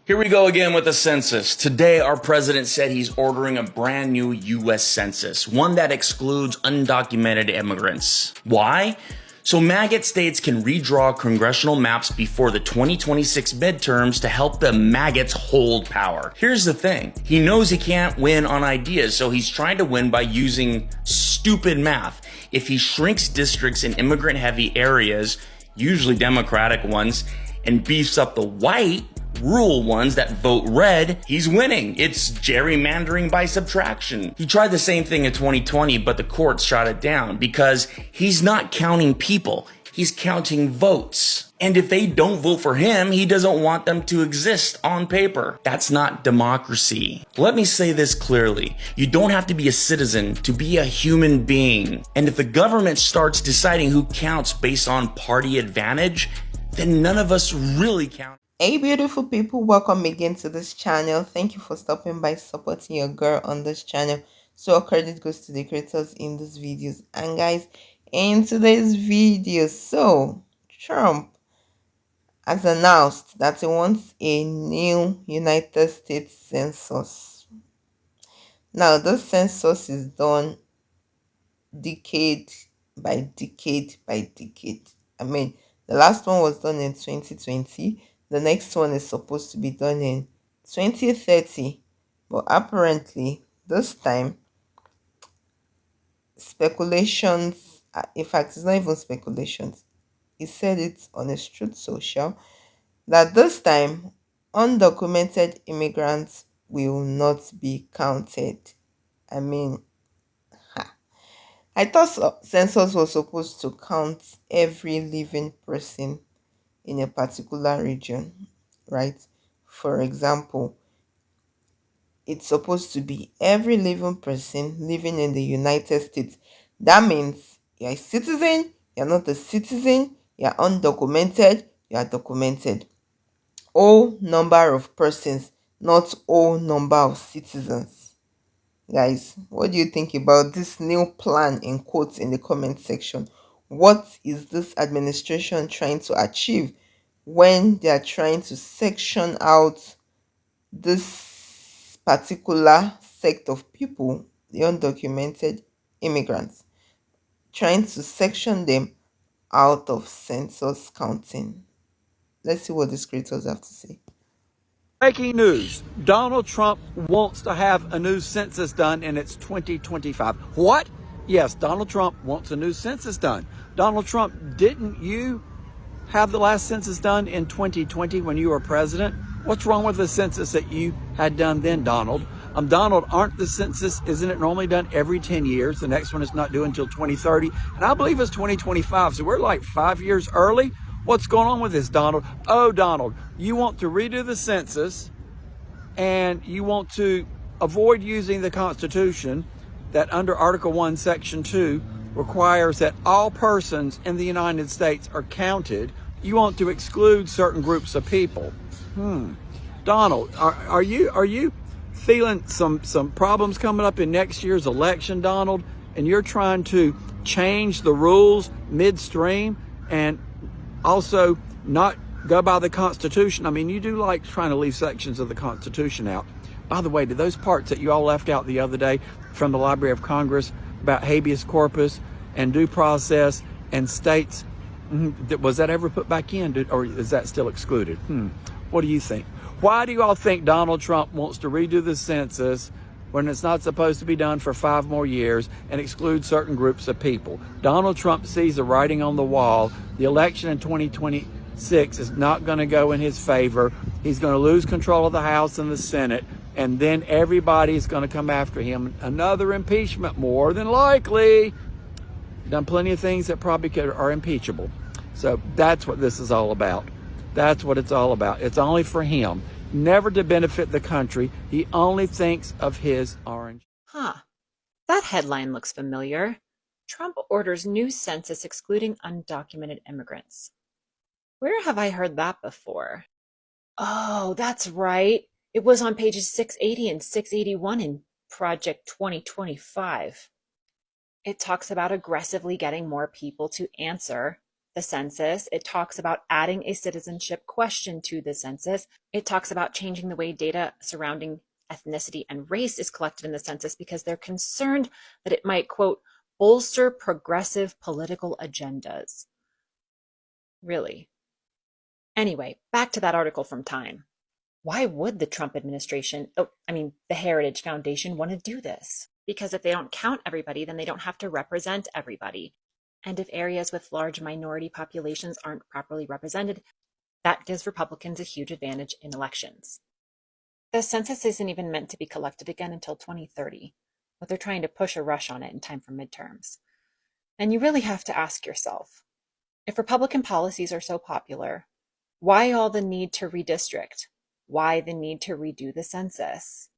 Here we go again with the census. Today, our president said he's ordering a brand new U.S. census, one that excludes undocumented immigrants. Why? So maggot states can redraw congressional maps before the 2026 midterms to help the maggots hold power. Here's the thing. He knows he can't win on ideas, so he's trying to win by using stupid math. If he shrinks districts in immigrant-heavy areas, usually Democratic ones, and beefs up the white, rural ones that vote red, he's winning. It's gerrymandering by subtraction. He tried the same thing in 2020, but the courts shot it down because he's not counting people. He's counting votes. And if they don't vote for him, he doesn't want them to exist on paper. That's not democracy. Let me say this clearly. You don't have to be a citizen to be a human being. And if the government starts deciding who counts based on party advantage, then none of us really count. Hey beautiful people, welcome again to this channel. Thank you for stopping by, supporting your girl on this channel. So all credit goes to the creators in these videos. And guys, in today's video, Trump has announced that he wants a new United States census. Now this census is done decade by decade by decade. The last one was done in 2020. The next one is supposed to be done in 2030, but apparently this time speculations, in fact it's not even speculations, he said it on his Truth Social, that this time undocumented immigrants will not be counted. I thought census was supposed to count every living person in a particular region, right? For example, it's supposed to be every living person living in the United States. That means you're a citizen, you're not a citizen, you're undocumented, you're documented. All number of persons, not all number of citizens. Guys, what do you think about this new plan in quotes in the comment section? What is this administration trying to achieve when they are trying to section out this particular sect of people, the undocumented immigrants, trying to section them out of census counting? Let's see what these creators have to say. Breaking news. Donald Trump wants to have a new census done and it's 2025. What? Yes, Donald Trump wants a new census done. Donald Trump, didn't you have the last census done in 2020 when you were president? What's wrong with the census that you had done then, Donald? Donald, aren't the census, isn't it normally done every 10 years? The next one is not due until 2030. And I believe it's 2025. So we're like 5 years early. What's going on with this, Donald? Oh, Donald, you want to redo the census and you want to avoid using the Constitution that under Article 1, Section 2 requires that all persons in the United States are counted. You want to exclude certain groups of people. Donald, are you feeling some problems coming up in next year's election, Donald? And you're trying to change the rules midstream and also not go by the Constitution? I mean, you do like trying to leave sections of the Constitution out. By the way, did those parts that you all left out the other day from the Library of Congress about habeas corpus and due process and states, was that ever put back in, or is that still excluded? What do you think? Why do you all think Donald Trump wants to redo the census when it's not supposed to be done for 5 more years and exclude certain groups of people? Donald Trump sees the writing on the wall. The election in 2026 is not going to go in his favor. He's going to lose control of the House and the Senate, and then everybody's going to come after him. Another impeachment, more than likely. Done plenty of things that probably are impeachable. So that's what this is all about. That's what it's all about. It's only for him, never to benefit the country. He only thinks of his orange. That headline looks familiar. Trump orders new census excluding undocumented immigrants. Where have I heard that before? Oh, that's right. It was on pages 680 and 681 in Project 2025. It talks about aggressively getting more people to answer the census. It talks about adding a citizenship question to the census. It talks about changing the way data surrounding ethnicity and race is collected in the census because they're concerned that it might, quote, bolster progressive political agendas. Really? Anyway, back to that article from Time. Why would the Trump administration, the Heritage Foundation, want to do this? Because if they don't count everybody, then they don't have to represent everybody. And if areas with large minority populations aren't properly represented, that gives Republicans a huge advantage in elections. The census isn't even meant to be collected again until 2030, but they're trying to push a rush on it in time for midterms. And you really have to ask yourself, if Republican policies are so popular, why all the need to redistrict? Why the need to redo the census?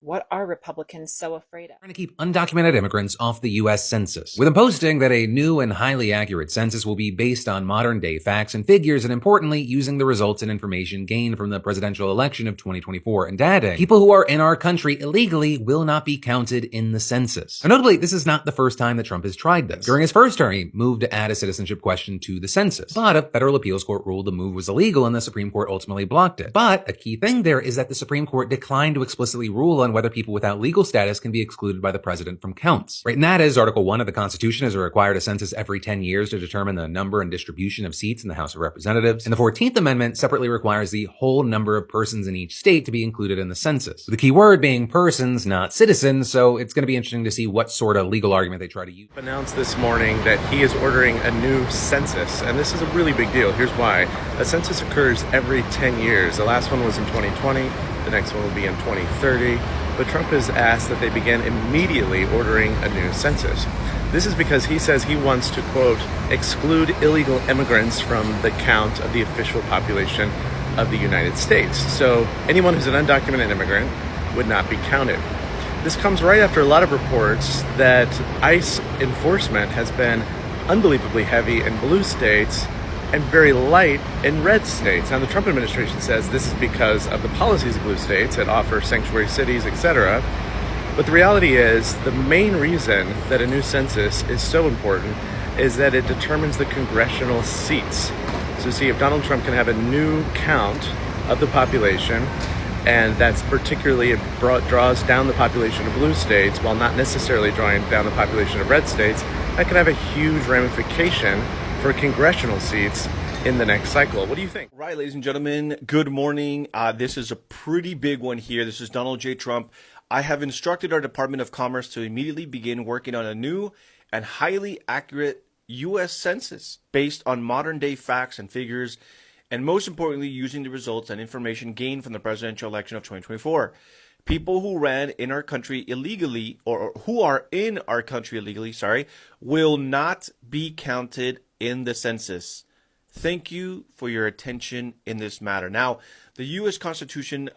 What are Republicans so afraid of? Trying to keep undocumented immigrants off the U.S. Census, with them posting that a new and highly accurate census will be based on modern-day facts and figures, and importantly, using the results and information gained from the presidential election of 2024, and adding, people who are in our country illegally will not be counted in the census. Now, notably, this is not the first time that Trump has tried this. During his first term, he moved to add a citizenship question to the census, but a federal appeals court ruled the move was illegal, and the Supreme Court ultimately blocked it. But a key thing there is that the Supreme Court declined to explicitly rule on whether people without legal status can be excluded by the president from counts. Right, and that is Article 1 of the Constitution is required a census every 10 years to determine the number and distribution of seats in the House of Representatives. And the 14th Amendment separately requires the whole number of persons in each state to be included in the census. The key word being persons, not citizens, so it's going to be interesting to see what sort of legal argument they try to use. Announced this morning that he is ordering a new census, and this is a really big deal. Here's why. A census occurs every 10 years. The last one was in 2020. The next one will be in 2030. But Trump has asked that they begin immediately ordering a new census. This is because he says he wants to, quote, exclude illegal immigrants from the count of the official population of the United States. So anyone who's an undocumented immigrant would not be counted. This comes right after a lot of reports that ICE enforcement has been unbelievably heavy in blue states and very light in red states. Now, the Trump administration says this is because of the policies of blue states that offer sanctuary cities, etc. But the reality is the main reason that a new census is so important is that it determines the congressional seats. So see, if Donald Trump can have a new count of the population, and that's particularly, it draws down the population of blue states while not necessarily drawing down the population of red states, that can have a huge ramification for congressional seats in the next cycle. What do you think? Right, ladies and gentlemen, good morning. This is a pretty big one here. This is Donald J. Trump. I have instructed our Department of Commerce to immediately begin working on a new and highly accurate U.S. Census based on modern day facts and figures, and most importantly, using the results and information gained from the presidential election of 2024. People who ran in our country illegally, or who are in our country illegally, will not be counted in the census. Thank you for your attention in this matter. Now, the U.S. Constitution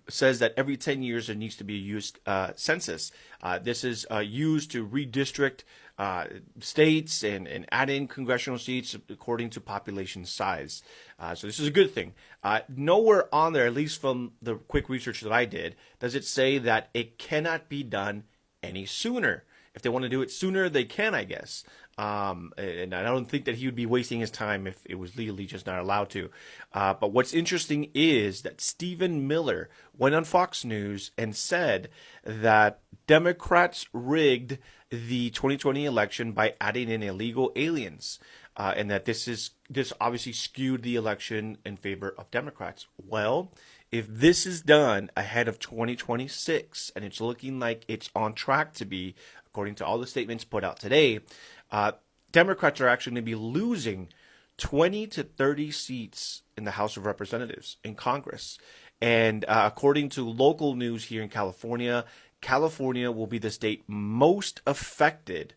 says that every 10 years there needs to be a used census. This is used to redistrict states and add in congressional seats according to population size. So this is a good thing. Nowhere on there, at least from the quick research that I did, does it say that it cannot be done any sooner. If they want to do it sooner, they can, I guess. And I don't think that he would be wasting his time if it was legally just not allowed to. But what's interesting is that Stephen Miller went on Fox News and said that Democrats rigged the 2020 election by adding in illegal aliens. And that this obviously skewed the election in favor of Democrats. Well, if this is done ahead of 2026, and it's looking like it's on track to be, according to all the statements put out today, Democrats are actually going to be losing 20 to 30 seats in the House of Representatives in Congress. And according to local news here in California, California will be the state most affected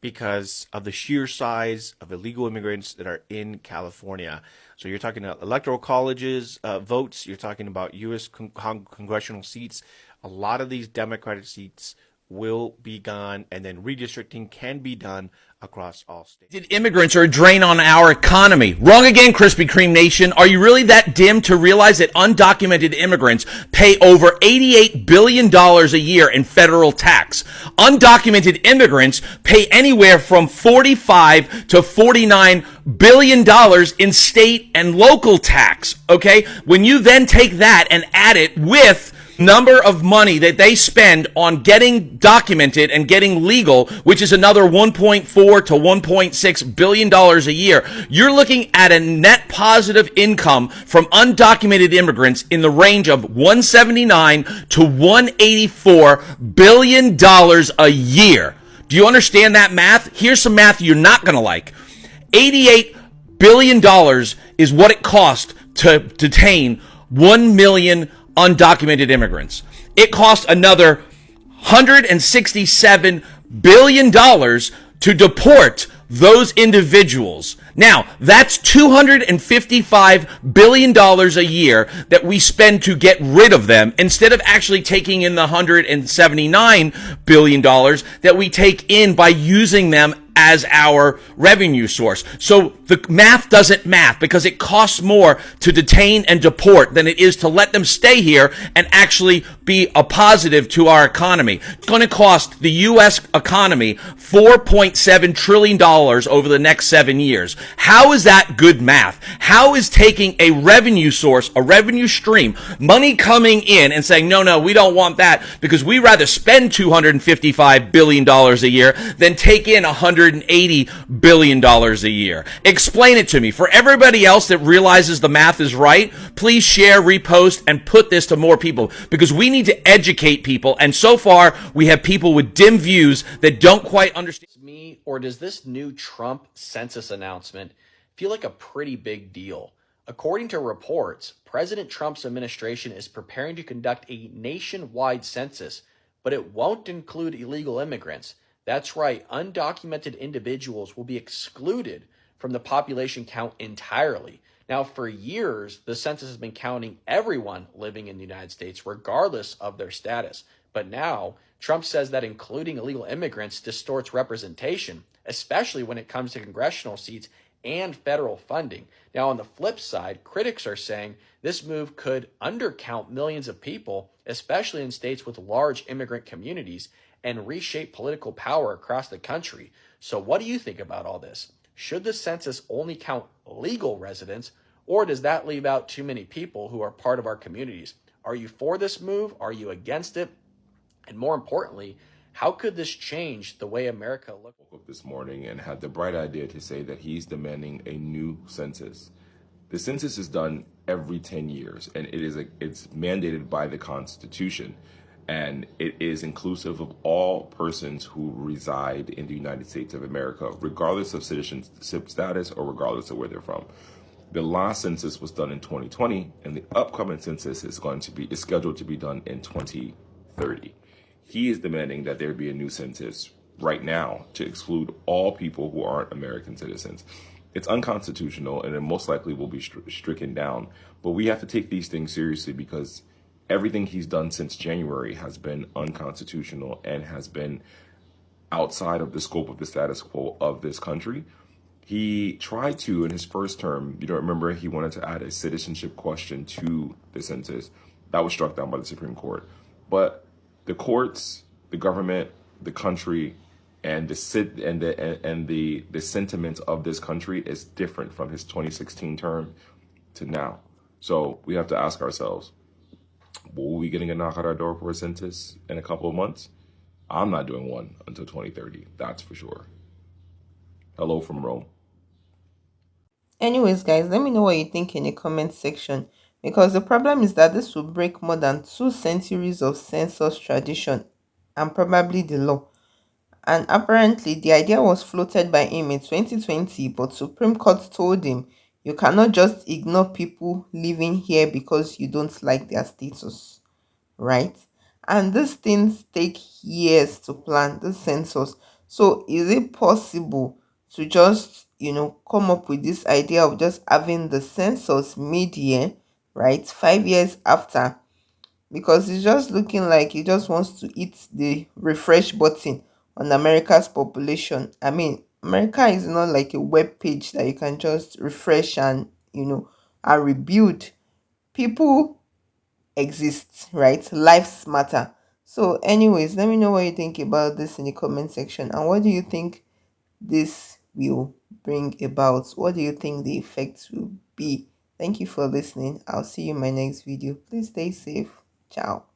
because of the sheer size of illegal immigrants that are in California. So you're talking about electoral colleges, votes, you're talking about U.S. congressional seats. A lot of these Democratic seats will be gone, and then redistricting can be done across all states. Immigrants are a drain on our economy. Wrong again, Krispy Kreme Nation. Are you really that dim to realize that undocumented immigrants pay over $88 billion a year in federal tax? Undocumented immigrants pay anywhere from $45 to $49 billion in state and local tax. Okay? When you then take that and add it with number of money that they spend on getting documented and getting legal, which is another $1.4 to $1.6 billion a year, you're looking at a net positive income from undocumented immigrants in the range of 179 to $184 billion a year. Do you understand that math? Here's some math you're not going to like. $88 billion is what it costs to detain 1 million undocumented immigrants. It costs another $167 billion to deport those individuals. Now, that's $255 billion a year that we spend to get rid of them instead of actually taking in the $179 billion that we take in by using them as our revenue source. So the math doesn't math because it costs more to detain and deport than it is to let them stay here and actually be a positive to our economy. It's going to cost the U.S. economy $4.7 trillion over the next 7 years. How is that good math? How is taking a revenue source, a revenue stream, money coming in and saying, no, we don't want that because we rather spend $255 billion a year than take in $180 billion a year? Explain it to me. For everybody else that realizes the math is right, please share, repost, and put this to more people because we need to educate people. And so far, we have people with dim views that don't quite understand. Me, or does this new Trump census announcement feel like a pretty big deal? According to reports, President Trump's administration is preparing to conduct a nationwide census, but it won't include illegal immigrants. That's right, undocumented individuals will be excluded from the population count entirely. Now, for years, the census has been counting everyone living in the United States, regardless of their status. But now, Trump says that including illegal immigrants distorts representation, especially when it comes to congressional seats and federal funding. Now, on the flip side, critics are saying this move could undercount millions of people, especially in states with large immigrant communities, and reshape political power across the country. So what do you think about all this? Should the census only count legal residents, or does that leave out too many people who are part of our communities? Are you for this move? Are you against it? And more importantly, how could this change the way America looks? Woke up this morning and had the bright idea to say that he's demanding a new census. The census is done every 10 years, and it's mandated by the Constitution. And it is inclusive of all persons who reside in the United States of America, regardless of citizenship status or regardless of where they're from. The last census was done in 2020, and the upcoming census is scheduled to be done in 2030. He is demanding that there be a new census right now to exclude all people who aren't American citizens. It's unconstitutional, and it most likely will be stricken down. But we have to take these things seriously because everything he's done since January has been unconstitutional and has been outside of the scope of the status quo of this country. He tried to, in his first term, remember he wanted to add a citizenship question to the census. That was struck down by the Supreme Court. But the courts, the government, the country, and the sentiment of this country is different from his 2016 term to now. So we have to ask ourselves, will we be getting a knock at our door for a census in a couple of months? I'm not doing one until 2030, that's for sure. Hello from Rome. Anyways, guys, let me know what you think in the comment section, because the problem is that this will break more than 2 centuries of census tradition and probably the law. And apparently the idea was floated by him in 2020, but Supreme Court told him you cannot just ignore people living here because you don't like their status, right? And these things take years to plan, the census. So is it possible to just, come up with this idea of just having the census mid-year, right? 5 years after because it's just looking like he just wants to hit the refresh button on America's population. I mean, America is not like a web page that you can just refresh and, and rebuild. People exist, right? Lives matter. So anyways, let me know what you think about this in the comment section, and what do you think this will bring about? What do you think the effects will be? Thank you for listening. I'll see you in my next video. Please stay safe. Ciao.